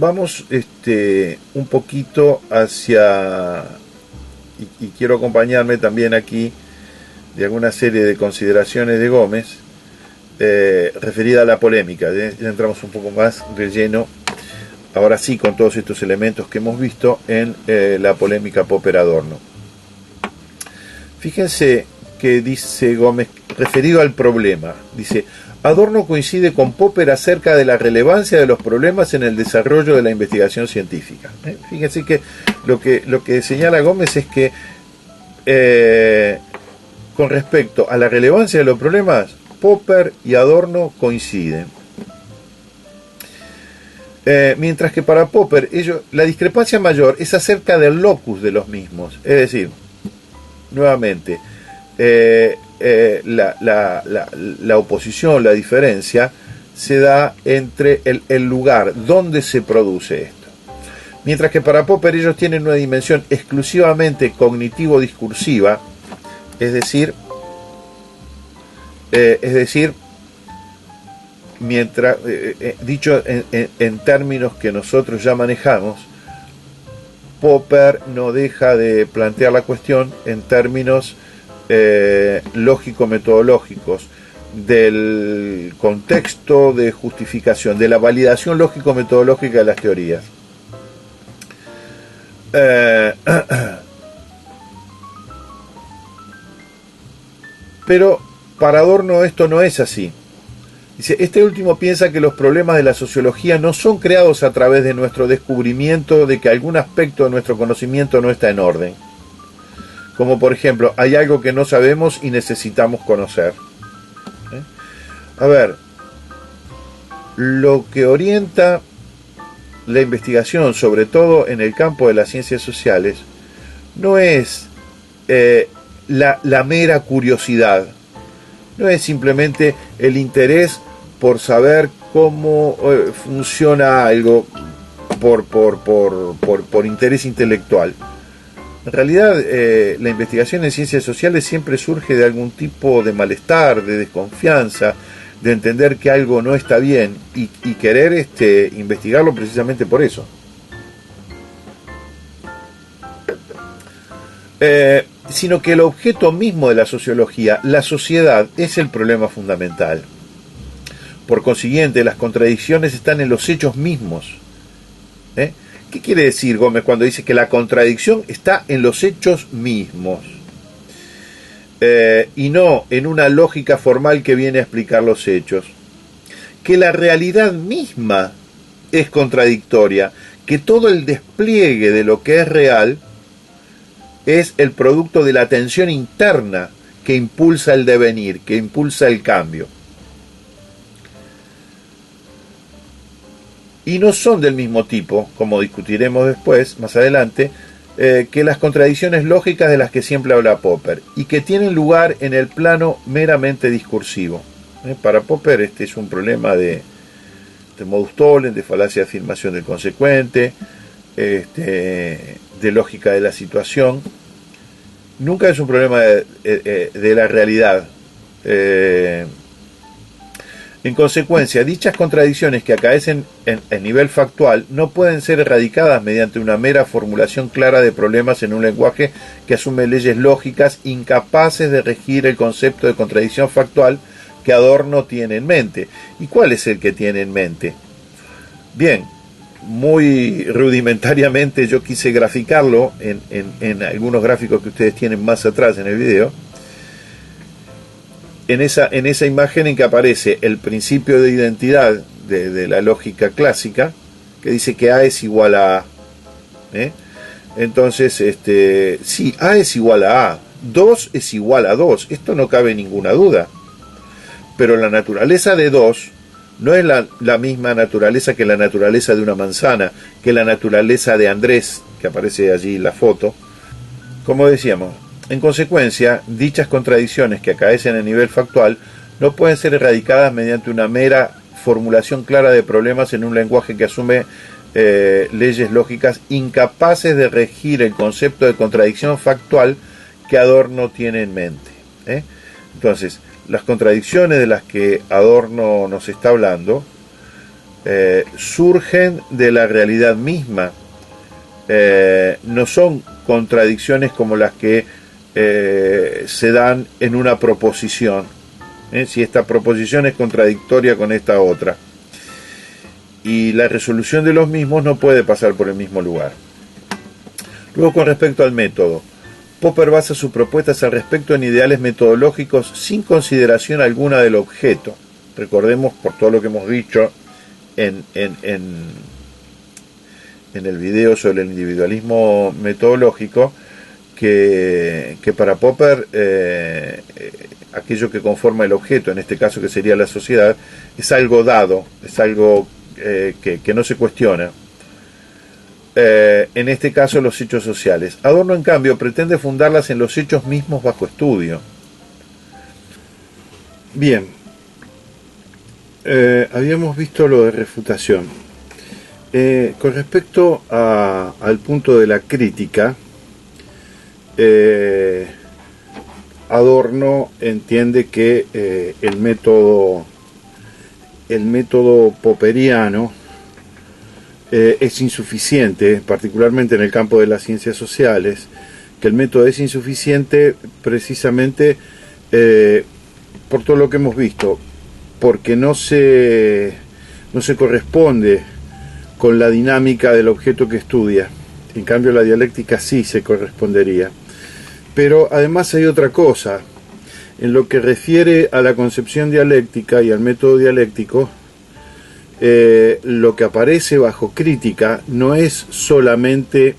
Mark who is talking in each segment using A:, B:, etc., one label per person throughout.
A: vamos un poquito hacia, y quiero acompañarme también aquí de alguna serie de consideraciones de Gómez referida a la polémica. Ya entramos un poco más de lleno, ahora sí, con todos estos elementos que hemos visto en la polémica Popper-Adorno. Fíjense que dice Gómez, referido al problema, dice: Adorno coincide con Popper acerca de la relevancia de los problemas en el desarrollo de la investigación científica. Fíjense que lo que señala Gómez es que con respecto a la relevancia de los problemas, Popper y Adorno coinciden. Mientras que para Popper la discrepancia mayor es acerca del locus de los mismos. Es decir, nuevamente, la oposición, la diferencia, se da entre el lugar donde se produce esto. Mientras que para Popper ellos tienen una dimensión exclusivamente cognitivo-discursiva, es decir, mientras dicho en términos que nosotros ya manejamos, Popper no deja de plantear la cuestión en términos lógico-metodológicos, del contexto de justificación, de la validación lógico-metodológica de las teorías. Pero para Adorno esto no es así. Dice, este último piensa que los problemas de la sociología no son creados a través de nuestro descubrimiento de que algún aspecto de nuestro conocimiento no está en orden. Como por ejemplo, hay algo que no sabemos y necesitamos conocer. A ver, lo que orienta la investigación, sobre todo en el campo de las ciencias sociales, no es la mera curiosidad, no es simplemente el interés por saber cómo funciona algo por interés intelectual. En realidad, la investigación en ciencias sociales siempre surge de algún tipo de malestar, de desconfianza, de entender que algo no está bien y querer investigarlo precisamente por eso. Sino que el objeto mismo de la sociología, la sociedad, es el problema fundamental. Por consiguiente, las contradicciones están en los hechos mismos. ¿Qué quiere decir Gómez cuando dice que la contradicción está en los hechos mismos? Y no en una lógica formal que viene a explicar los hechos. Que la realidad misma es contradictoria, que todo el despliegue de lo que es real es el producto de la tensión interna que impulsa el devenir, que impulsa el cambio. Y no son del mismo tipo, como discutiremos después, más adelante, que las contradicciones lógicas de las que siempre habla Popper, y que tienen lugar en el plano meramente discursivo. Para Popper este es un problema de modus tollens, de falacia de afirmación del consecuente, de lógica de la situación. Nunca es un problema de la realidad. En consecuencia, dichas contradicciones que acaecen en nivel factual no pueden ser erradicadas mediante una mera formulación clara de problemas en un lenguaje que asume leyes lógicas incapaces de regir el concepto de contradicción factual que Adorno tiene en mente. ¿Y cuál es el que tiene en mente? Bien, muy rudimentariamente yo quise graficarlo en algunos gráficos que ustedes tienen más atrás en el video. En esa imagen en que aparece el principio de identidad de la lógica clásica, que dice que A es igual a A. Entonces, sí, A es igual a A, 2 es igual a 2, esto no cabe ninguna duda. Pero la naturaleza de 2 no es la misma naturaleza que la naturaleza de una manzana, que la naturaleza de Andrés, que aparece allí en la foto. Como decíamos, en consecuencia, dichas contradicciones que acaecen a nivel factual no pueden ser erradicadas mediante una mera formulación clara de problemas en un lenguaje que asume leyes lógicas incapaces de regir el concepto de contradicción factual que Adorno tiene en mente. Entonces, las contradicciones de las que Adorno nos está hablando surgen de la realidad misma, no son contradicciones como las que se dan en una proposición, si esta proposición es contradictoria con esta otra, y la resolución de los mismos no puede pasar por el mismo lugar. Luego, con respecto al método, Popper basa sus propuestas al respecto en ideales metodológicos sin consideración alguna del objeto. Recordemos, por todo lo que hemos dicho en el video sobre el individualismo metodológico, que para Popper aquello que conforma el objeto, en este caso que sería la sociedad, es algo dado, es algo que no se cuestiona. En este caso los hechos sociales. Adorno, en cambio, pretende fundarlas en los hechos mismos bajo estudio. Bien, habíamos visto lo de refutación. Con respecto al punto de la crítica, Adorno entiende que el método popperiano es insuficiente, particularmente en el campo de las ciencias sociales, que el método es insuficiente precisamente por todo lo que hemos visto, porque no se corresponde con la dinámica del objeto que estudia. En cambio, la dialéctica sí se correspondería. Pero además hay otra cosa. En lo que refiere a la concepción dialéctica y al método dialéctico, lo que aparece bajo crítica no es solamente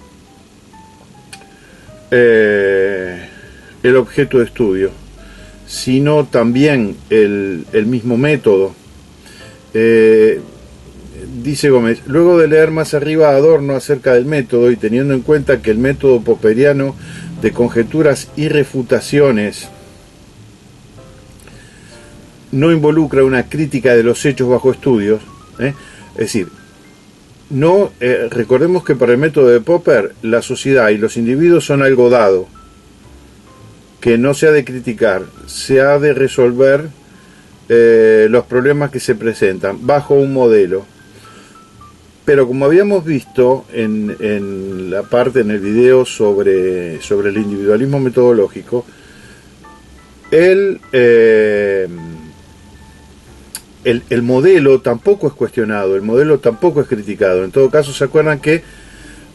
A: el objeto de estudio, sino también el mismo método. Dice Gómez, luego de leer más arriba a Adorno acerca del método y teniendo en cuenta que el método popperiano de conjeturas y refutaciones no involucra una crítica de los hechos bajo estudios, es decir, recordemos que para el método de Popper la sociedad y los individuos son algo dado, que no se ha de criticar, se ha de resolver los problemas que se presentan bajo un modelo. Pero como habíamos visto en el video sobre el individualismo metodológico, el modelo tampoco es cuestionado, el modelo tampoco es criticado. En todo caso, ¿se acuerdan que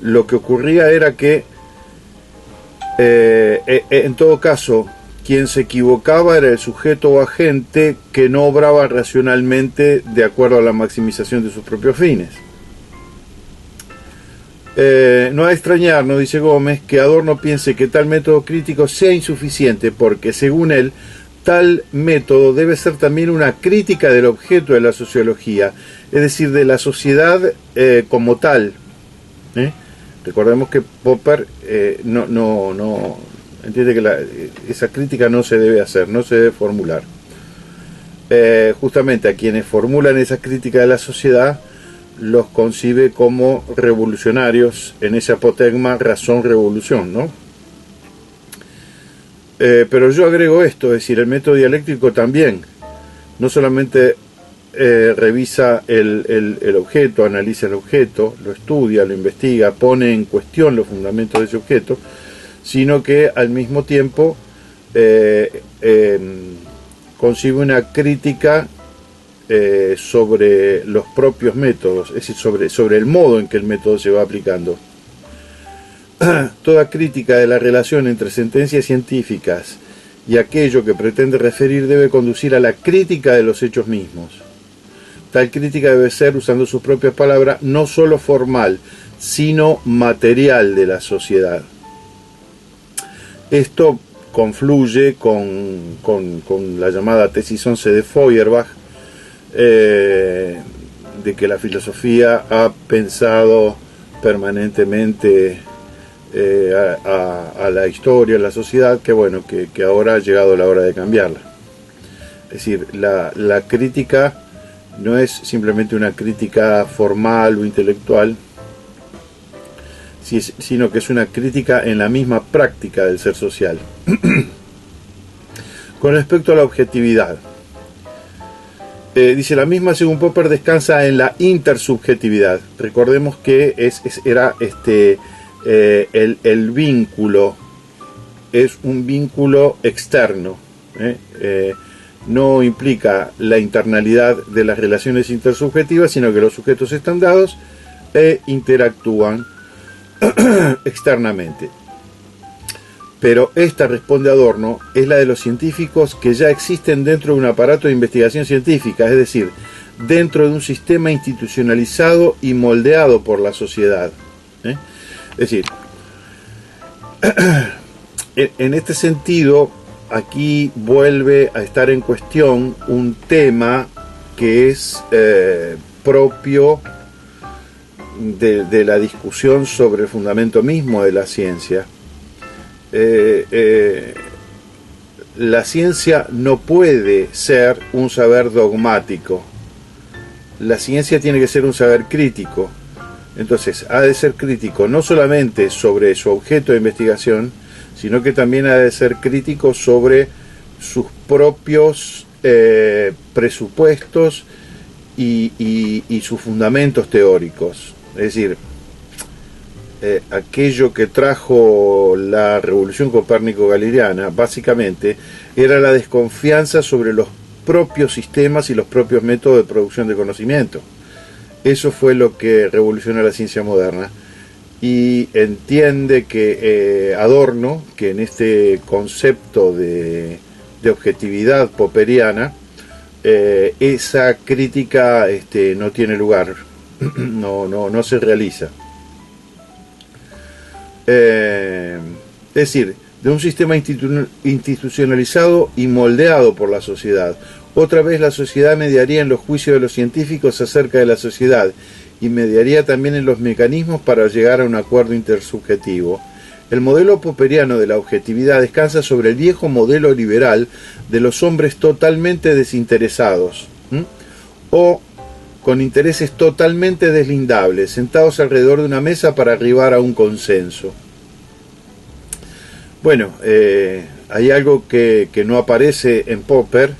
A: lo que ocurría era que en todo caso quien se equivocaba era el sujeto o agente que no obraba racionalmente de acuerdo a la maximización de sus propios fines? No ha de extrañar, nos dice Gómez, que Adorno piense que tal método crítico sea insuficiente porque, según él, tal método debe ser también una crítica del objeto de la sociología, es decir, de la sociedad como tal. Recordemos que Popper no entiende que esa crítica no se debe hacer, no se debe formular. Justamente a quienes formulan esa crítica de la sociedad los concibe como revolucionarios en ese apotegma razón-revolución, ¿no? Pero yo agrego esto, es decir, el método dialéctico también no solamente revisa el objeto, analiza el objeto, lo estudia, lo investiga, pone en cuestión los fundamentos de ese objeto, sino que al mismo tiempo concibe una crítica sobre los propios métodos, es decir, sobre el modo en que el método se va aplicando. Toda crítica de la relación entre sentencias científicas y aquello que pretende referir debe conducir a la crítica de los hechos mismos. Tal crítica debe ser, usando sus propias palabras, no solo formal, sino material de la sociedad. Esto confluye con la llamada tesis 11 de Feuerbach, de que la filosofía ha pensado permanentemente a la historia, a la sociedad, que bueno, que ahora ha llegado la hora de cambiarla. Es decir, la crítica no es simplemente una crítica formal o intelectual, sino que es una crítica en la misma práctica del ser social. Con respecto a la objetividad, Dice, la misma, según Popper, descansa en la intersubjetividad. Recordemos que era el vínculo, es un vínculo externo, no implica la internalidad de las relaciones intersubjetivas, sino que los sujetos están dados e interactúan externamente. Pero esta, responde Adorno, es la de los científicos que ya existen dentro de un aparato de investigación científica, es decir, dentro de un sistema institucionalizado y moldeado por la sociedad. Es decir, en este sentido, aquí vuelve a estar en cuestión un tema que es propio de la discusión sobre el fundamento mismo de la ciencia. La ciencia no puede ser un saber dogmático. La ciencia tiene que ser un saber crítico. Entonces, ha de ser crítico no solamente sobre su objeto de investigación, sino que también ha de ser crítico sobre sus propios presupuestos y sus fundamentos teóricos. Es decir, aquello que trajo la revolución copérnico-galileana básicamente era la desconfianza sobre los propios sistemas y los propios métodos de producción de conocimiento. Eso fue lo que revolucionó la ciencia moderna, y entiende que Adorno, que en este concepto de objetividad popperiana, esa crítica no tiene lugar, no se realiza. Es decir, de un sistema institucionalizado y moldeado por la sociedad. Otra vez la sociedad mediaría en los juicios de los científicos acerca de la sociedad, y mediaría también en los mecanismos para llegar a un acuerdo intersubjetivo. El modelo popperiano de la objetividad descansa sobre el viejo modelo liberal de los hombres totalmente desinteresados, o con intereses totalmente deslindables, sentados alrededor de una mesa para arribar a un consenso. Bueno, hay algo que no aparece en Popper,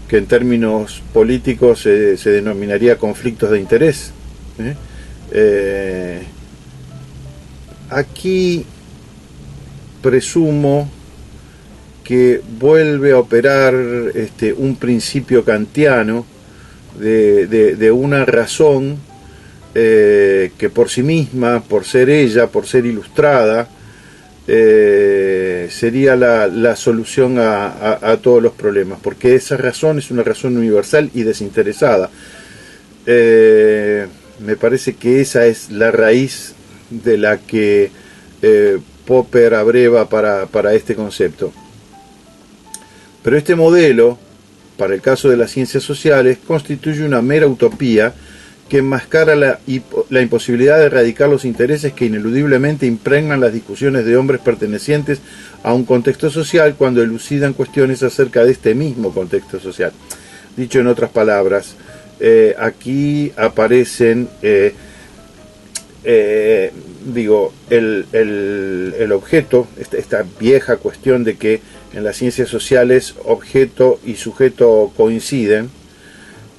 A: que en términos políticos se denominaría conflictos de interés. Aquí presumo que vuelve a operar un principio kantiano de una razón que por sí misma, por ser ella, por ser ilustrada, sería la solución a todos los problemas, porque esa razón es una razón universal y desinteresada. Me parece que esa es la raíz de la que Popper abreva para este concepto. Pero este modelo, para el caso de las ciencias sociales, constituye una mera utopía que enmascara la imposibilidad de erradicar los intereses que ineludiblemente impregnan las discusiones de hombres pertenecientes a un contexto social cuando elucidan cuestiones acerca de este mismo contexto social. Dicho en otras palabras, aquí aparecen, el objeto, esta vieja cuestión de que en las ciencias sociales objeto y sujeto coinciden,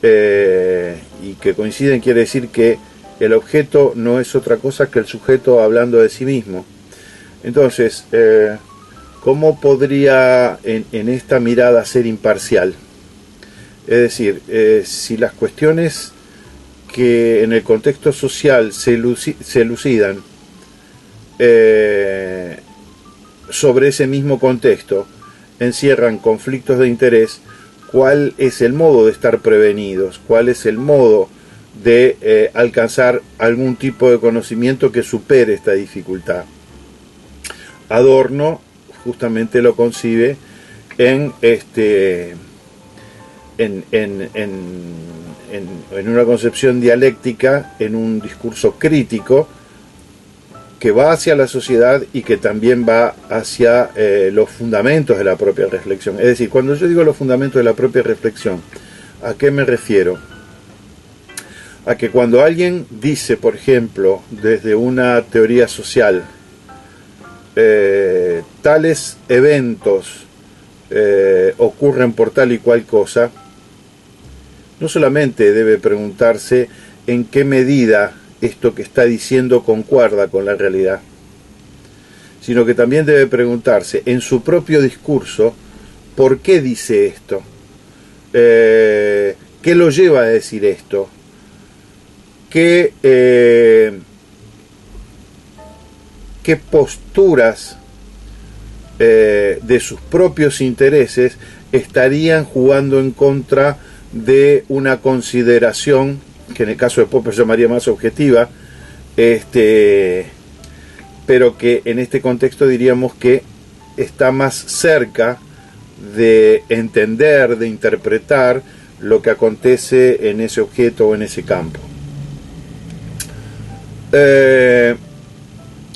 A: y que coinciden quiere decir que el objeto no es otra cosa que el sujeto hablando de sí mismo. Entonces, ¿cómo podría en esta mirada ser imparcial? Es decir, si las cuestiones que en el contexto social se elucidan sobre ese mismo contexto encierran conflictos de interés, ¿cuál es el modo de estar prevenidos? ¿Cuál es el modo de alcanzar algún tipo de conocimiento que supere esta dificultad? Adorno justamente lo concibe en una concepción dialéctica, en un discurso crítico que va hacia la sociedad y que también va hacia los fundamentos de la propia reflexión. Es decir, cuando yo digo los fundamentos de la propia reflexión, ¿a qué me refiero? A que cuando alguien dice, por ejemplo, desde una teoría social, tales eventos ocurren por tal y cual cosa, no solamente debe preguntarse en qué medida esto que está diciendo concuerda con la realidad, sino que también debe preguntarse en su propio discurso por qué dice esto, qué lo lleva a decir esto, qué posturas de sus propios intereses estarían jugando en contra de una consideración que en el caso de Popper llamaría más objetiva, pero que en este contexto diríamos que está más cerca de entender, de interpretar lo que acontece en ese objeto o en ese campo.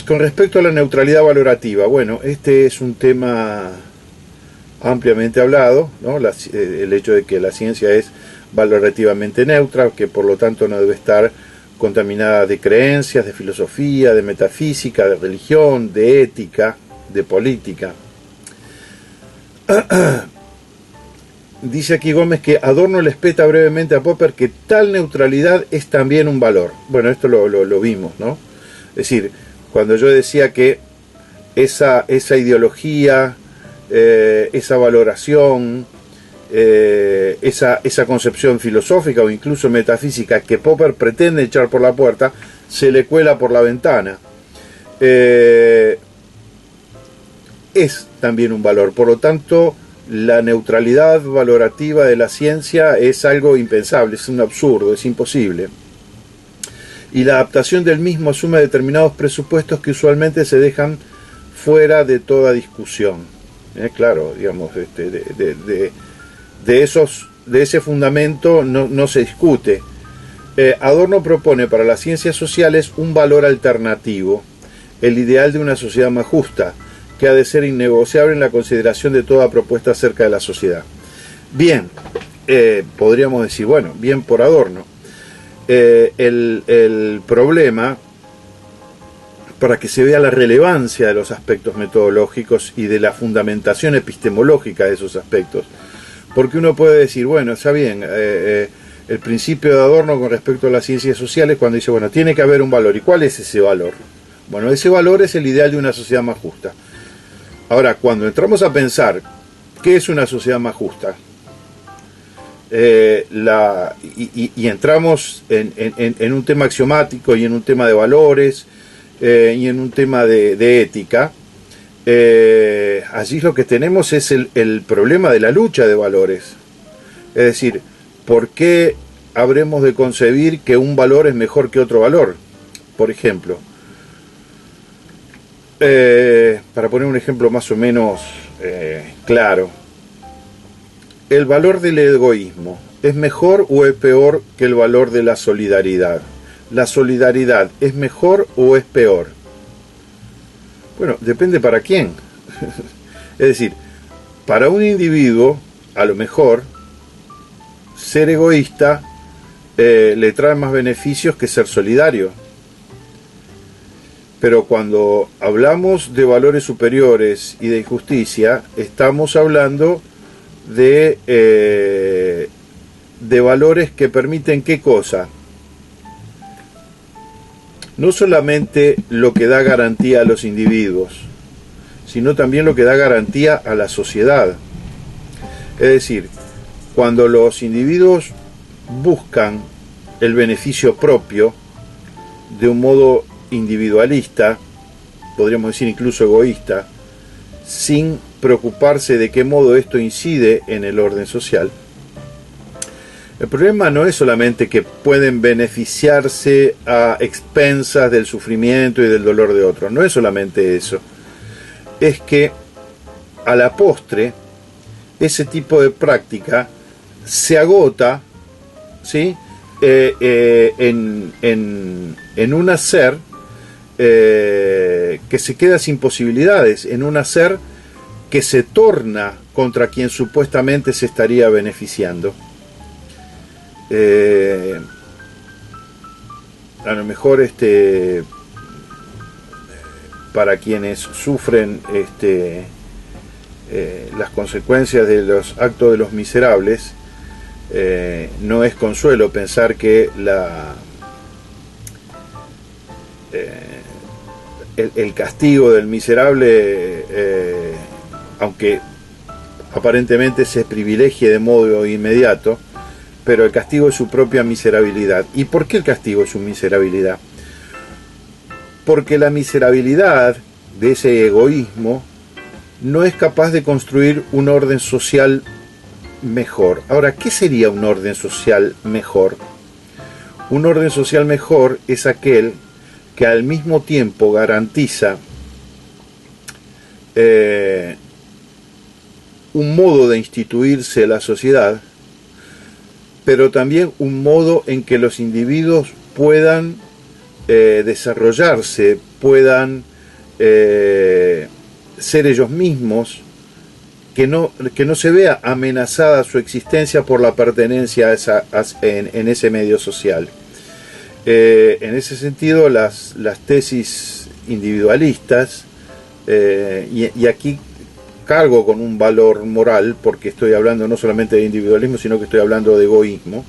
A: Con respecto a la neutralidad valorativa, bueno, este es un tema ampliamente hablado, ¿no? El hecho de que la ciencia es valorativamente neutra, que por lo tanto no debe estar contaminada de creencias, de filosofía, de metafísica, de religión, de ética, de política. Dice aquí Gómez que Adorno le espeta brevemente a Popper que tal neutralidad es también un valor. Bueno, esto lo vimos, ¿no? Es decir, cuando yo decía que esa ideología, esa valoración, esa concepción filosófica o incluso metafísica que Popper pretende echar por la puerta, se le cuela por la ventana. Es también un valor. Por lo tanto, la neutralidad valorativa de la ciencia es algo impensable, es un absurdo, es imposible. Y la adaptación del mismo asume determinados presupuestos que usualmente se dejan fuera de toda discusión. Claro, digamos, de ese fundamento no se discute. Adorno propone para las ciencias sociales un valor alternativo, el ideal de una sociedad más justa, que ha de ser innegociable en la consideración de toda propuesta acerca de la sociedad. Bien, podríamos decir, bueno, bien por Adorno. El problema, para que se vea la relevancia de los aspectos metodológicos y de la fundamentación epistemológica de esos aspectos, porque uno puede decir, bueno, está bien, el principio de Adorno con respecto a las ciencias sociales, cuando dice, bueno, tiene que haber un valor. ¿Y cuál es ese valor? Bueno, ese valor es el ideal de una sociedad más justa. Ahora, cuando entramos a pensar qué es una sociedad más justa, y entramos en un tema axiomático y en un tema de valores y en un tema de ética, allí lo que tenemos es el problema de la lucha de valores. Es decir, ¿por qué habremos de concebir que un valor es mejor que otro valor? Por ejemplo, para poner un ejemplo más o menos claro, ¿el valor del egoísmo es mejor o es peor que el valor de la solidaridad? ¿La solidaridad es mejor o es peor? Bueno, depende para quién. Es decir, para un individuo, a lo mejor, ser egoísta le trae más beneficios que ser solidario. Pero cuando hablamos de valores superiores y de injusticia, estamos hablando de valores que permiten ¿qué cosa? No solamente lo que da garantía a los individuos, sino también lo que da garantía a la sociedad. Es decir, cuando los individuos buscan el beneficio propio de un modo individualista, podríamos decir incluso egoísta, sin preocuparse de qué modo esto incide en el orden social, el problema no es solamente que pueden beneficiarse a expensas del sufrimiento y del dolor de otros, no es solamente eso, es que a la postre ese tipo de práctica se agota, ¿sí? En un hacer que se queda sin posibilidades, en un hacer que se torna contra quien supuestamente se estaría beneficiando. A lo mejor para quienes sufren las consecuencias de los actos de los miserables, no es consuelo pensar que el castigo del miserable, aunque aparentemente se privilegie de modo inmediato, pero el castigo es su propia miserabilidad. ¿Y por qué el castigo es su miserabilidad? Porque la miserabilidad de ese egoísmo no es capaz de construir un orden social mejor. Ahora, ¿qué sería un orden social mejor? Un orden social mejor es aquel que al mismo tiempo garantiza un modo de instituirse la sociedad, pero también un modo en que los individuos puedan desarrollarse, puedan ser ellos mismos, que no se vea amenazada su existencia por la pertenencia en ese medio social. En ese sentido, las tesis individualistas, y aquí cargo con un valor moral, porque estoy hablando no solamente de individualismo, sino que estoy hablando de egoísmo.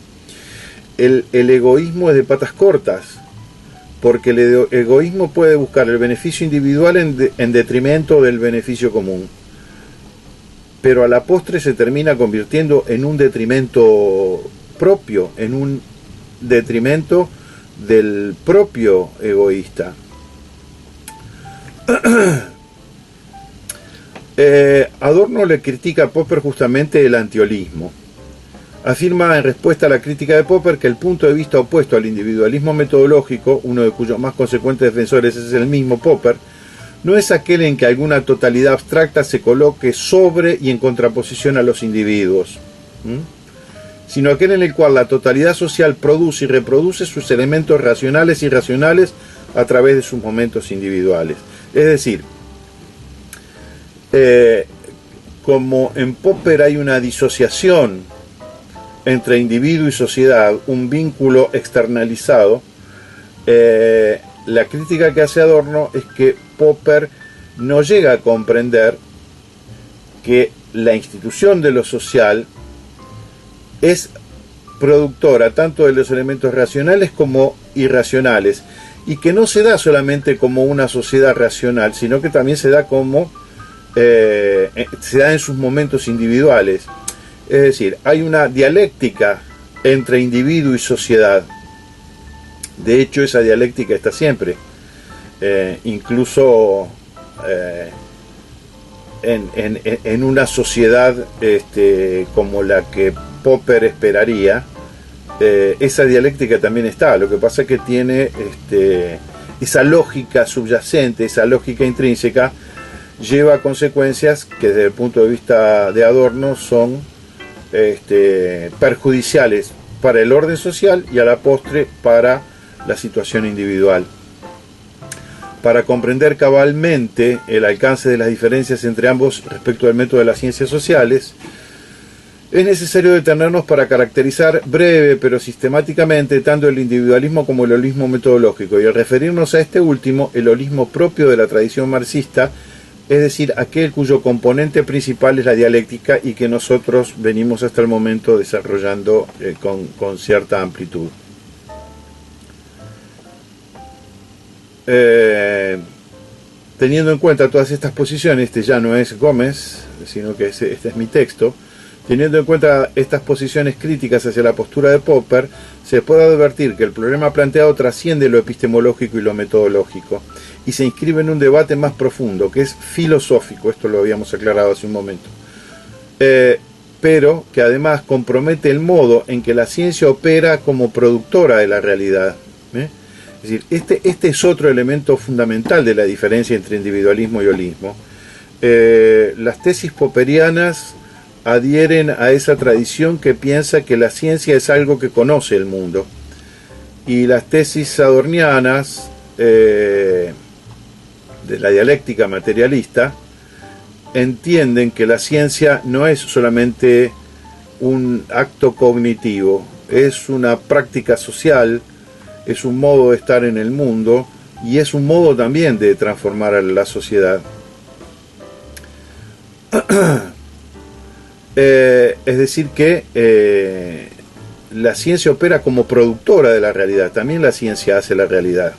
A: El egoísmo es de patas cortas, porque el egoísmo puede buscar el beneficio individual en detrimento del beneficio común, pero a la postre se termina convirtiendo en un detrimento propio, en un detrimento del propio egoísta. Adorno le critica a Popper justamente el antiholismo. Afirma en respuesta a la crítica de Popper que el punto de vista opuesto al individualismo metodológico, uno de cuyos más consecuentes defensores es el mismo Popper, no es aquel en que alguna totalidad abstracta se coloque sobre y en contraposición a los individuos, sino aquel en el cual la totalidad social produce y reproduce sus elementos racionales y irracionales a través de sus momentos individuales. Es decir, como en Popper hay una disociación entre individuo y sociedad, un vínculo externalizado, la crítica que hace Adorno es que Popper no llega a comprender que la institución de lo social es productora tanto de los elementos racionales como irracionales, y que no se da solamente como una sociedad racional, sino que también se da como se da en sus momentos individuales. Es decir, hay una dialéctica entre individuo y sociedad. De hecho, esa dialéctica está siempre, incluso en una sociedad como la que Popper esperaría, esa dialéctica también está. Lo que pasa es que tiene esa lógica subyacente, esa lógica intrínseca, lleva a consecuencias que desde el punto de vista de Adorno son perjudiciales para el orden social y a la postre para la situación individual. Para comprender cabalmente el alcance de las diferencias entre ambos respecto al método de las ciencias sociales, es necesario detenernos para caracterizar breve pero sistemáticamente tanto el individualismo como el holismo metodológico, y al referirnos a este último, el holismo propio de la tradición marxista, es decir, aquel cuyo componente principal es la dialéctica y que nosotros venimos hasta el momento desarrollando con cierta amplitud. Teniendo en cuenta todas estas posiciones, este ya no es Gómez, sino que este es mi texto. Teniendo en cuenta estas posiciones críticas hacia la postura de Popper, se puede advertir que el problema planteado trasciende lo epistemológico y lo metodológico, y se inscribe en un debate más profundo, que es filosófico, esto lo habíamos aclarado hace un momento, pero que además compromete el modo en que la ciencia opera como productora de la realidad. Es decir, este es otro elemento fundamental de la diferencia entre individualismo y holismo. Las tesis popperianas adhieren a esa tradición que piensa que la ciencia es algo que conoce el mundo, y las tesis adornianas de la dialéctica materialista entienden que la ciencia no es solamente un acto cognitivo, es una práctica social, es un modo de estar en el mundo y es un modo también de transformar a la sociedad. Es decir que la ciencia opera como productora de la realidad, también la ciencia hace la realidad.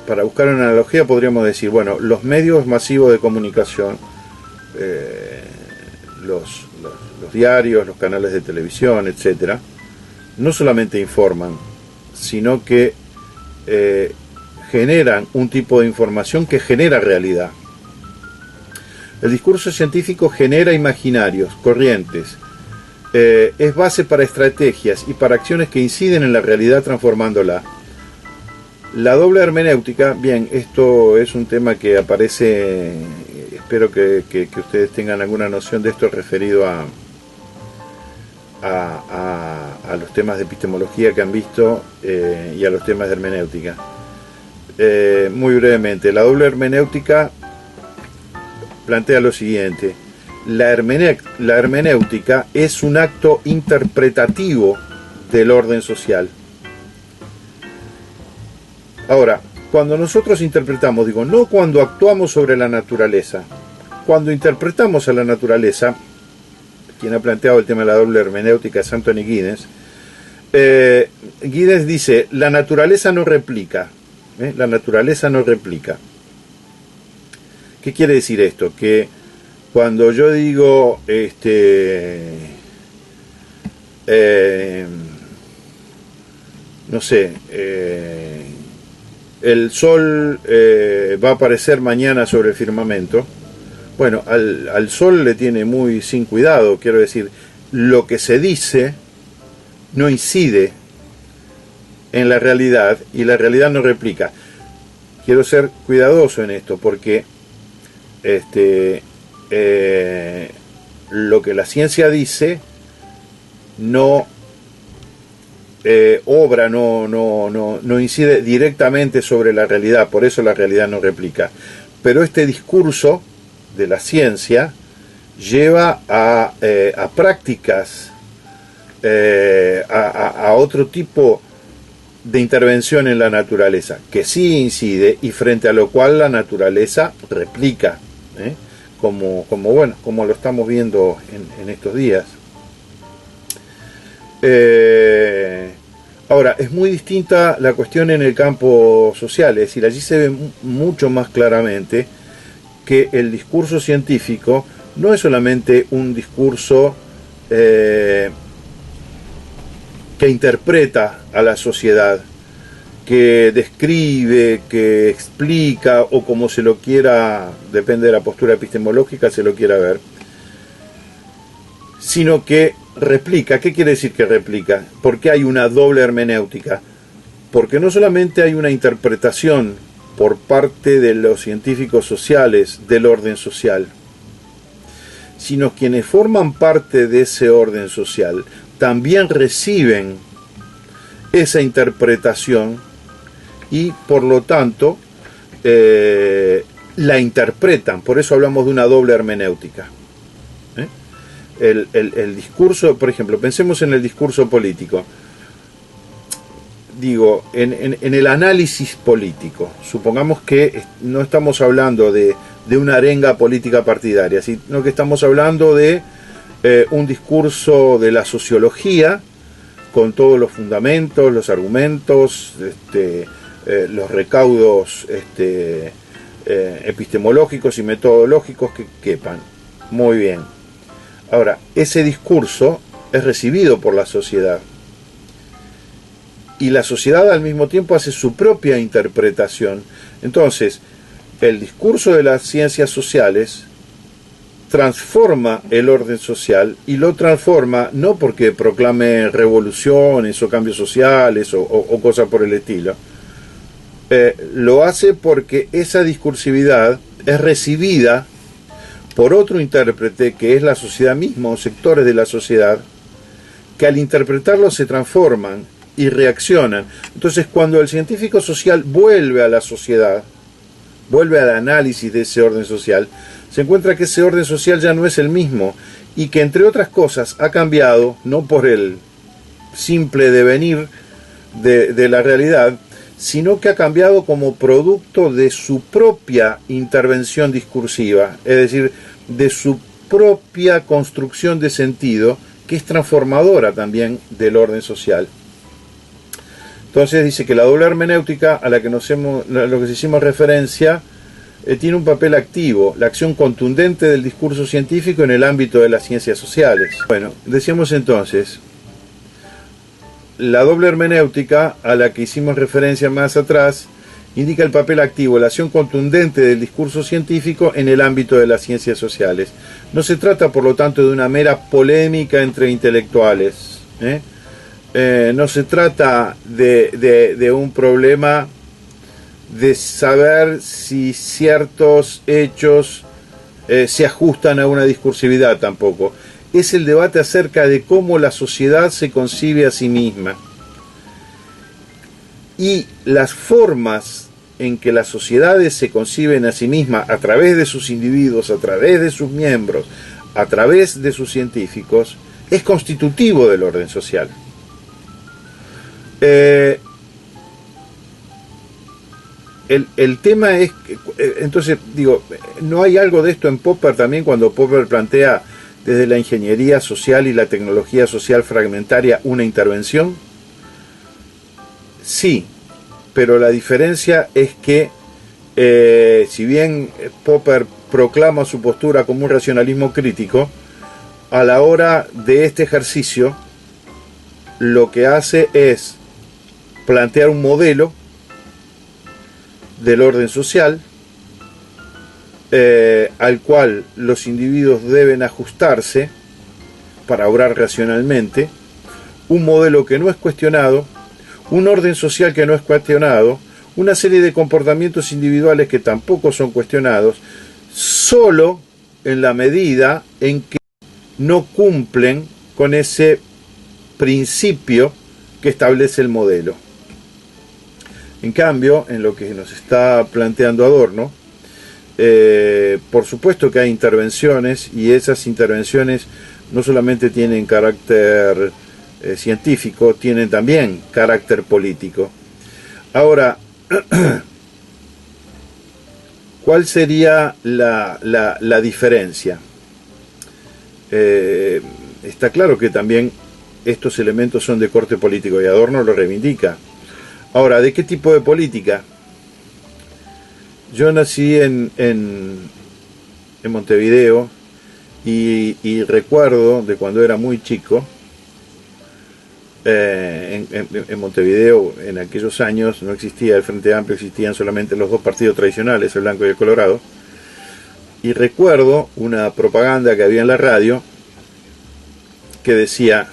A: Para buscar una analogía podríamos decir, bueno, los medios masivos de comunicación, los diarios, los canales de televisión, etcétera, no solamente informan, sino que generan un tipo de información que genera realidad. El discurso científico genera imaginarios, corrientes, es base para estrategias y para acciones que inciden en la realidad transformándola. La doble hermenéutica, bien, esto es un tema que aparece, espero que ustedes tengan alguna noción de esto referido a los temas de epistemología que han visto y a los temas de hermenéutica. Muy brevemente, la doble hermenéutica plantea lo siguiente: la hermenéutica es un acto interpretativo del orden social. Ahora, cuando nosotros interpretamos, digo, no cuando actuamos sobre la naturaleza, cuando interpretamos a la naturaleza, quien ha planteado el tema de la doble hermenéutica es Anthony Giddens. Giddens dice, la naturaleza no replica. La naturaleza no replica. ¿Qué quiere decir esto? Que cuando yo digo, no sé, el sol va a aparecer mañana sobre el firmamento, bueno, al sol le tiene muy sin cuidado, quiero decir, lo que se dice no incide en la realidad y la realidad no replica. Quiero ser cuidadoso en esto porque lo que la ciencia dice no obra, no incide directamente sobre la realidad, por eso la realidad no replica. Pero este discurso de la ciencia lleva a prácticas, a otro tipo de intervención en la naturaleza, que sí incide y frente a lo cual la naturaleza replica, como lo estamos viendo en estos días. Ahora, es muy distinta la cuestión en el campo social, es decir, allí se ve mucho más claramente que el discurso científico no es solamente un discurso que interpreta a la sociedad, que describe, que explica, o como se lo quiera, depende de la postura epistemológica, se lo quiera ver, sino que replica. ¿Qué quiere decir que replica? ¿Por qué hay una doble hermenéutica? Porque no solamente hay una interpretación por parte de los científicos sociales del orden social, sino quienes forman parte de ese orden social también reciben esa interpretación y por lo tanto la interpretan. Por eso hablamos de una doble hermenéutica. El discurso, por ejemplo, pensemos en el discurso político. Digo, en el análisis político, supongamos que no estamos hablando de una arenga política partidaria, sino que estamos hablando de un discurso de la sociología con todos los fundamentos, los argumentos, los recaudos epistemológicos y metodológicos que quepan. Muy bien. Ahora, ese discurso es recibido por la sociedad. Y la sociedad al mismo tiempo hace su propia interpretación. Entonces, el discurso de las ciencias sociales transforma el orden social y lo transforma no porque proclame revoluciones o cambios sociales o cosas por el estilo. Lo hace porque esa discursividad es recibida por otro intérprete que es la sociedad misma o sectores de la sociedad que al interpretarlo se transforman y reaccionan. Entonces, cuando el científico social vuelve a la sociedad, vuelve al análisis de ese orden social, se encuentra que ese orden social ya no es el mismo y que, entre otras cosas, ha cambiado, no por el simple devenir de la realidad, sino que ha cambiado como producto de su propia intervención discursiva, es decir, de su propia construcción de sentido que es transformadora también del orden social. Entonces dice que la doble hermenéutica a la que hicimos referencia tiene un papel activo, la acción contundente del discurso científico en el ámbito de las ciencias sociales. Bueno, decíamos entonces, la doble hermenéutica a la que hicimos referencia más atrás indica el papel activo, la acción contundente del discurso científico en el ámbito de las ciencias sociales. No se trata, por lo tanto, de una mera polémica entre intelectuales, no se trata de un problema de saber si ciertos hechos se ajustan a una discursividad tampoco. Es el debate acerca de cómo la sociedad se concibe a sí misma. Y las formas en que las sociedades se conciben a sí mismas a través de sus individuos, a través de sus miembros, a través de sus científicos, es constitutivo del orden social. El tema es, entonces digo, ¿no hay algo de esto en Popper también cuando Popper plantea desde la ingeniería social y la tecnología social fragmentaria una intervención? Sí, pero la diferencia es que si bien Popper proclama su postura como un racionalismo crítico, a la hora de este ejercicio lo que hace es plantear un modelo del orden social al cual los individuos deben ajustarse para obrar racionalmente, un modelo que no es cuestionado, un orden social que no es cuestionado, una serie de comportamientos individuales que tampoco son cuestionados, solo en la medida en que no cumplen con ese principio que establece el modelo. En cambio, en lo que nos está planteando Adorno, por supuesto que hay intervenciones, y esas intervenciones no solamente tienen carácter científico, tienen también carácter político. Ahora, ¿cuál sería la diferencia? Está claro que también estos elementos son de corte político y Adorno lo reivindica. Ahora, ¿de qué tipo de política? Yo nací en Montevideo y recuerdo de cuando era muy chico, en Montevideo en aquellos años no existía el Frente Amplio, existían solamente los dos partidos tradicionales, el blanco y el colorado, y recuerdo una propaganda que había en la radio que decía: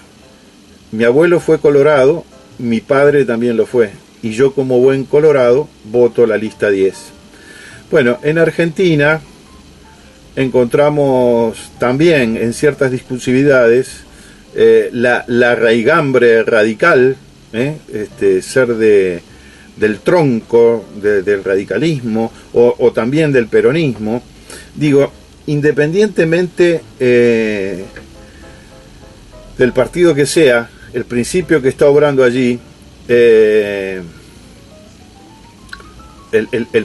A: mi abuelo fue colorado, mi padre también lo fue, y yo como buen colorado voto la lista 10. Bueno, en Argentina encontramos también en ciertas discursividades la raigambre radical, ser del tronco del radicalismo o también del peronismo. Digo, independientemente del partido que sea, el principio que está obrando allí, el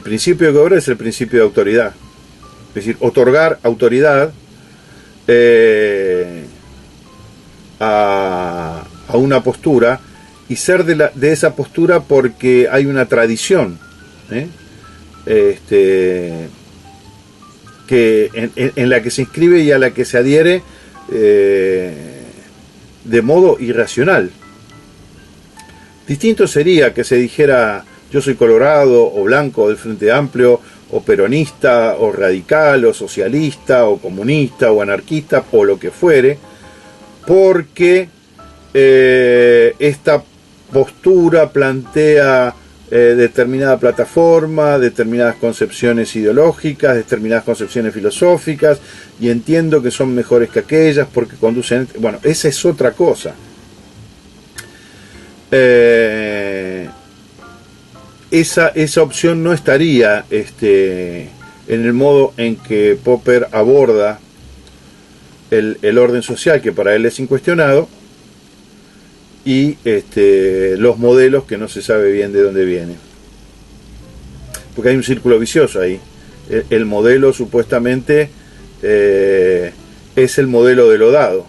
A: principio que obra es el principio de autoridad, es decir, otorgar autoridad a una postura y ser de esa postura porque hay una tradición que en la que se inscribe y a la que se adhiere de modo irracional. Distinto sería que se dijera: yo soy colorado o blanco del Frente Amplio, o peronista, o radical, o socialista, o comunista, o anarquista, o lo que fuere, porque esta postura plantea determinada plataforma, determinadas concepciones ideológicas, determinadas concepciones filosóficas, y entiendo que son mejores que aquellas porque conducen... Bueno, esa es otra cosa. Esa opción no estaría en el modo en que Popper aborda el orden social, que para él es incuestionado, y los modelos que no se sabe bien de dónde vienen. Porque hay un círculo vicioso ahí. El modelo supuestamente es el modelo de lo dado.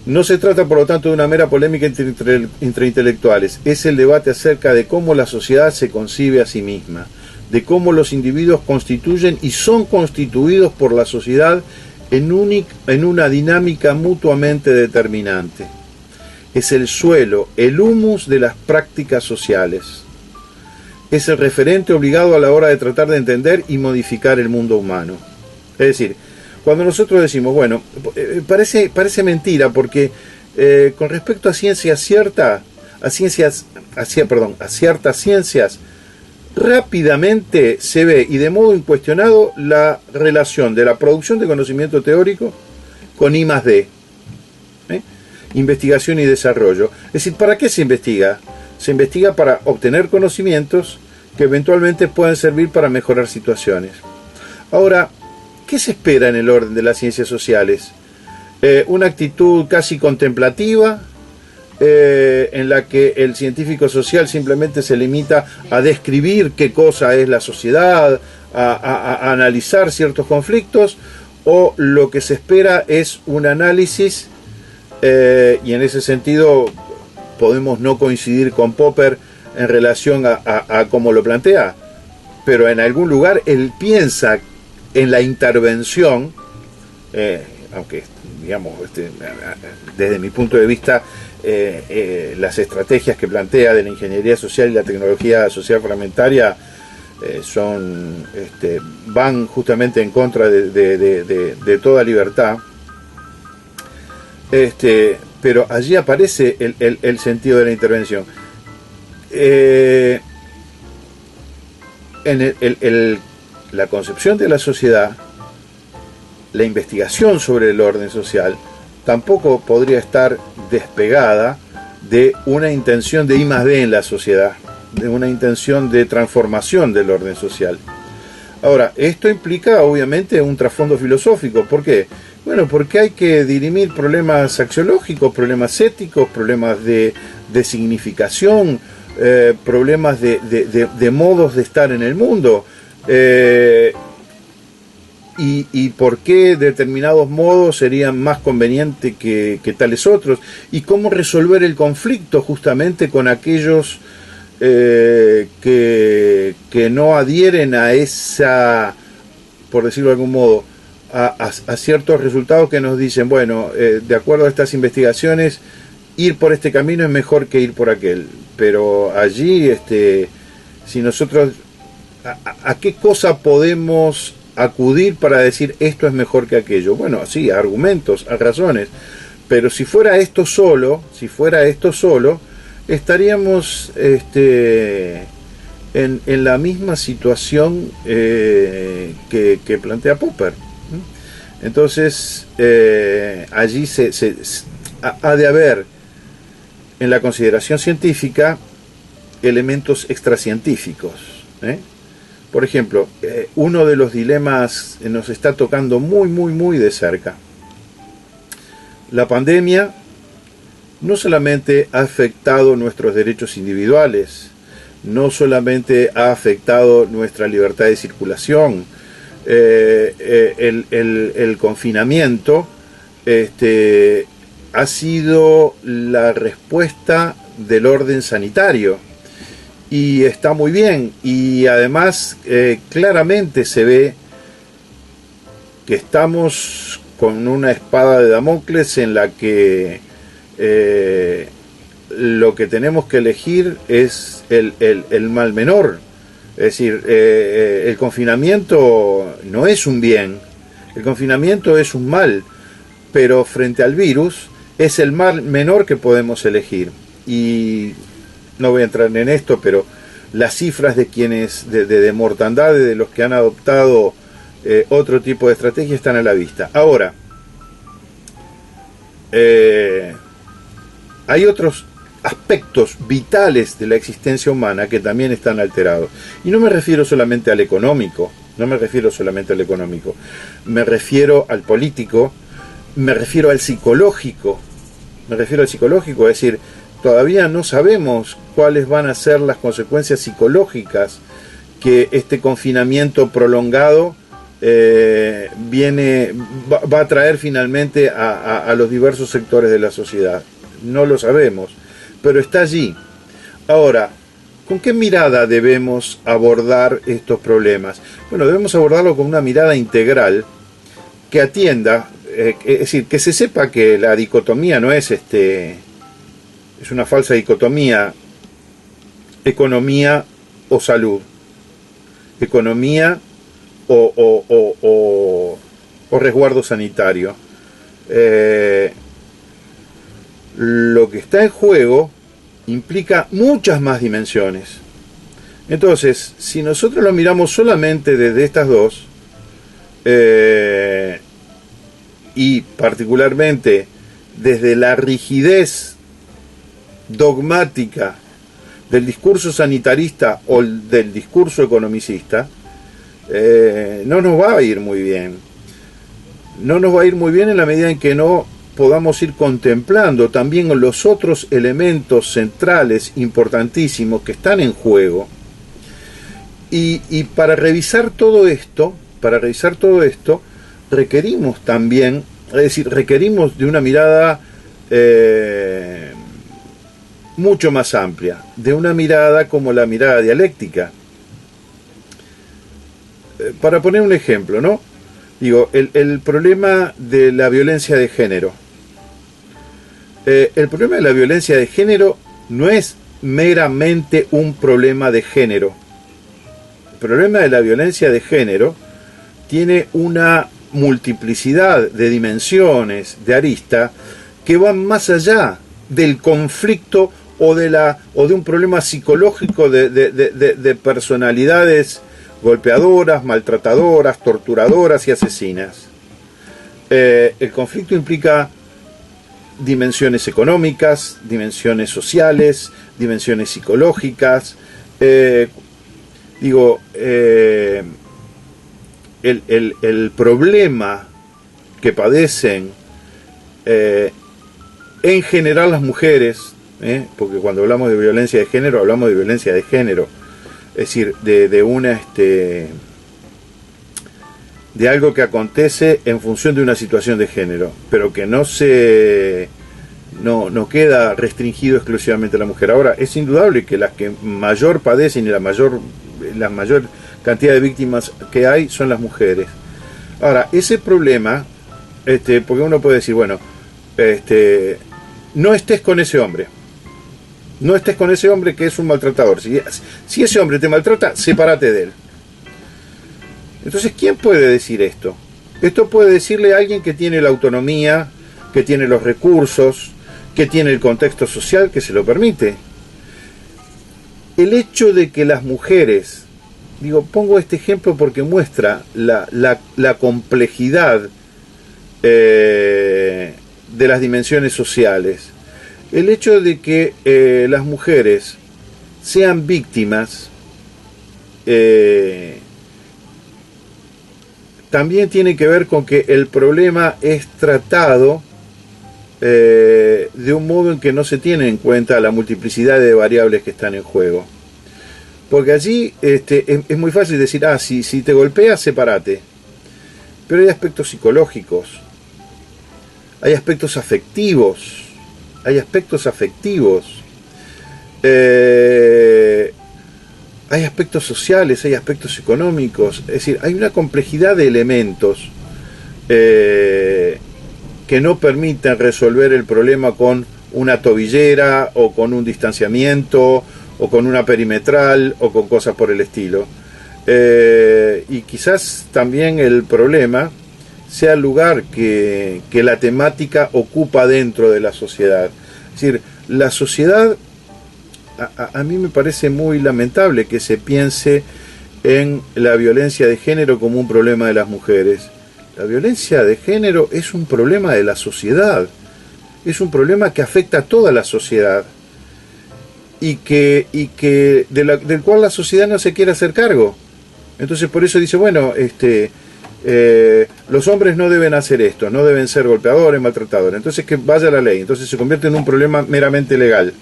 A: No se trata, por lo tanto, de una mera polémica entre intelectuales. Es el debate acerca de cómo la sociedad se concibe a sí misma, de cómo los individuos constituyen y son constituidos por la sociedad en una dinámica mutuamente determinante. Es el suelo, el humus de las prácticas sociales. Es el referente obligado a la hora de tratar de entender y modificar el mundo humano. Es decir, cuando nosotros decimos, bueno, parece mentira, porque con respecto a ciencias ciertas, a ciertas ciencias, rápidamente se ve, y de modo incuestionado, la relación de la producción de conocimiento teórico con I+D, investigación y desarrollo. Es decir, ¿para qué se investiga? Se investiga para obtener conocimientos que eventualmente pueden servir para mejorar situaciones. Ahora, ¿qué se espera en el orden de las ciencias sociales? Una actitud casi contemplativa, en la que el científico social simplemente se limita a describir qué cosa es la sociedad, a analizar ciertos conflictos, o lo que se espera es un análisis, y en ese sentido podemos no coincidir con Popper en relación a cómo lo plantea, pero en algún lugar él piensa en la intervención, aunque digamos desde mi punto de vista las estrategias que plantea de la ingeniería social y la tecnología social fragmentaria van justamente en contra de toda libertad, pero allí aparece el sentido de la intervención. En la concepción de la sociedad, la investigación sobre el orden social tampoco podría estar despegada de una intención de I+D en la sociedad, de una intención de transformación del orden social. Ahora, esto implica obviamente un trasfondo filosófico. ¿Por qué? Bueno, porque hay que dirimir problemas axiológicos, problemas éticos, problemas de significación, problemas de modos de estar en el mundo. Y por qué determinados modos serían más convenientes que tales otros, y cómo resolver el conflicto justamente con aquellos que no adhieren a esa, por decirlo de algún modo, a ciertos resultados que nos dicen, bueno, de acuerdo a estas investigaciones, ir por este camino es mejor que ir por aquel. Pero allí, si nosotros, ¿a qué cosa podemos acudir para decir esto es mejor que aquello? Bueno, sí, a argumentos, a razones, pero si fuera esto solo, estaríamos en la misma situación que plantea Popper. Entonces, allí ha de haber en la consideración científica elementos extracientíficos. Por ejemplo, uno de los dilemas nos está tocando muy de cerca. La pandemia no solamente ha afectado nuestros derechos individuales, no solamente ha afectado nuestra libertad de circulación, el confinamiento ha sido la respuesta del orden sanitario, y está muy bien, y además claramente se ve que estamos con una espada de Damocles en la que lo que tenemos que elegir es el mal menor. Es decir, el confinamiento no es un bien, el confinamiento es un mal, pero frente al virus es el mal menor que podemos elegir. Y no voy a entrar en esto, pero las cifras de quienes, de mortandad de los que han adoptado otro tipo de estrategia están a la vista. Ahora, hay otros aspectos vitales de la existencia humana que también están alterados. Y no me refiero solamente al económico, me refiero al político, me refiero al psicológico, es decir, todavía no sabemos cuáles van a ser las consecuencias psicológicas que este confinamiento prolongado va a atraer finalmente a los diversos sectores de la sociedad. No lo sabemos, pero está allí. Ahora, ¿con qué mirada debemos abordar estos problemas? Bueno, debemos abordarlo con una mirada integral que atienda, es decir, que se sepa que la dicotomía no es es una falsa dicotomía, economía o salud, economía o resguardo sanitario. Lo que está en juego implica muchas más dimensiones. Entonces, si nosotros lo miramos solamente desde estas dos, y particularmente desde la rigidez dogmática del discurso sanitarista o del discurso economicista, no nos va a ir muy bien. No nos va a ir muy bien en la medida en que no podamos ir contemplando también los otros elementos centrales importantísimos que están en juego. Y para revisar todo esto, requerimos también, es decir, requerimos de una mirada mucho más amplia, de una mirada como la mirada dialéctica. Para poner un ejemplo, ¿no? Digo, el problema de la violencia de género. El problema de la violencia de género no es meramente un problema de género. El problema de la violencia de género tiene una multiplicidad de dimensiones, de arista, que van más allá del conflicto o de un problema psicológico de personalidades golpeadoras, maltratadoras, torturadoras y asesinas. El conflicto implica dimensiones económicas, dimensiones sociales, dimensiones psicológicas. El problema que padecen en general las mujeres, porque cuando hablamos de violencia de género, hablamos de violencia de género, es decir, de algo que acontece en función de una situación de género, pero que no queda restringido exclusivamente a la mujer. Ahora, es indudable que las que mayor padecen y la mayor cantidad de víctimas que hay son las mujeres. Ahora, ese problema, porque uno puede decir, bueno, no estés con ese hombre. No estés con ese hombre que es un maltratador. Si ese hombre te maltrata, sepárate de él. Entonces, ¿quién puede decir esto? Esto puede decirle a alguien que tiene la autonomía, que tiene los recursos, que tiene el contexto social que se lo permite. El hecho de que las mujeres, pongo este ejemplo porque muestra la complejidad de las dimensiones sociales. El hecho de que las mujeres sean víctimas también tiene que ver con que el problema es tratado de un modo en que no se tiene en cuenta la multiplicidad de variables que están en juego. Porque allí es muy fácil decir, si te golpeas, sepárate. Pero hay aspectos psicológicos, hay aspectos afectivos, hay aspectos sociales, hay aspectos económicos. Es decir, hay una complejidad de elementos que no permiten resolver el problema con una tobillera o con un distanciamiento o con una perimetral o con cosas por el estilo. Y quizás también el problema sea el lugar que la temática ocupa dentro de la sociedad. Es decir, la sociedad, a mí me parece muy lamentable que se piense en la violencia de género como un problema de las mujeres. La violencia de género es un problema de la sociedad, es un problema que afecta a toda la sociedad y del cual la sociedad no se quiere hacer cargo. Entonces por eso dice, bueno, los hombres no deben hacer esto, no deben ser golpeadores, maltratadores, entonces que vaya la ley, entonces se convierte en un problema meramente legal.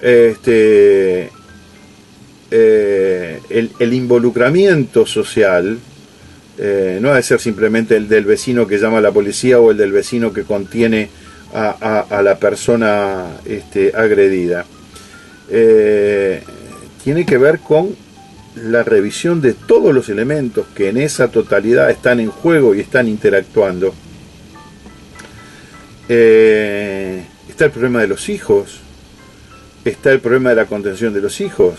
A: El involucramiento social No ha de ser simplemente el del vecino que llama a la policía o el del vecino que contiene a la persona agredida. Tiene que ver con la revisión de todos los elementos que en esa totalidad están en juego y están interactuando. Está el problema de los hijos, está el problema de la contención de los hijos.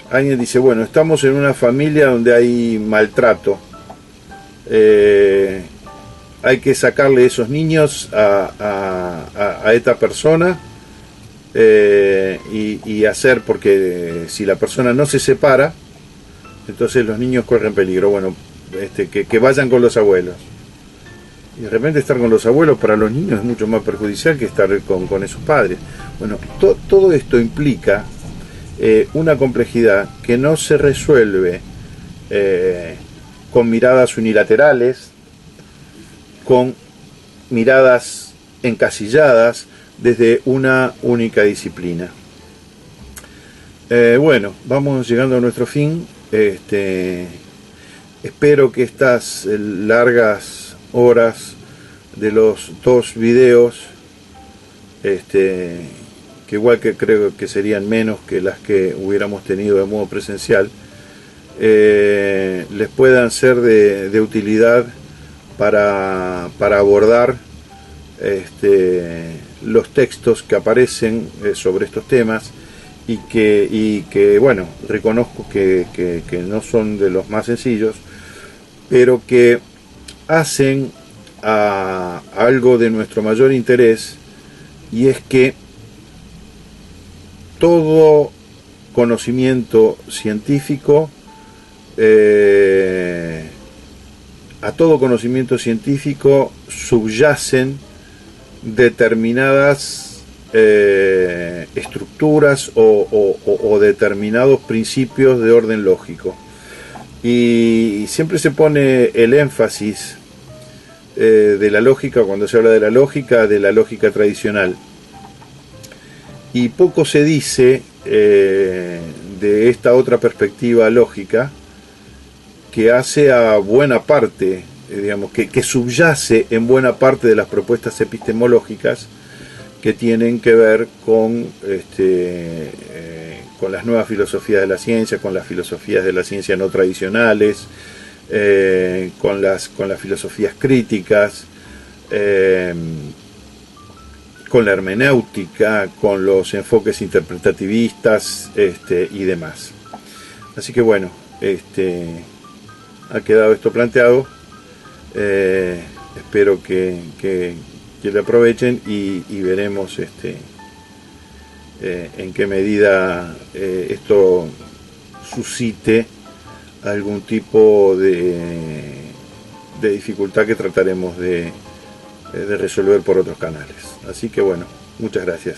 A: Alguien dice, bueno, estamos en una familia donde hay maltrato, hay que sacarle esos niños a esta persona, y hacer, porque si la persona no se separa, entonces los niños corren peligro. Bueno, que vayan con los abuelos. Y de repente estar con los abuelos para los niños es mucho más perjudicial que estar con esos padres. Bueno, todo esto implica una complejidad que no se resuelve con miradas unilaterales, con miradas encasilladas desde una única disciplina. Bueno, vamos llegando a nuestro fin. Espero que estas largas horas de los 2 videos, que igual que creo que serían menos que las que hubiéramos tenido de modo presencial, les puedan ser de utilidad para abordar los textos que aparecen sobre estos temas, y que bueno, reconozco que no son de los más sencillos, pero que hacen a algo de nuestro mayor interés, y es que todo conocimiento científico, a todo conocimiento científico subyacen determinadas estructuras o determinados principios de orden lógico, y siempre se pone el énfasis de la lógica, cuando se habla de la lógica tradicional, y poco se dice de esta otra perspectiva lógica que hace a buena parte, digamos, que subyace en buena parte de las propuestas epistemológicas que tienen que ver con las nuevas filosofías de la ciencia, con las filosofías de la ciencia no tradicionales, con las filosofías críticas, con la hermenéutica, con los enfoques interpretativistas, y demás. Así que bueno, ha quedado esto planteado. Espero que le aprovechen, y veremos en qué medida esto suscite algún tipo de dificultad que trataremos de resolver por otros canales. Así que bueno, muchas gracias.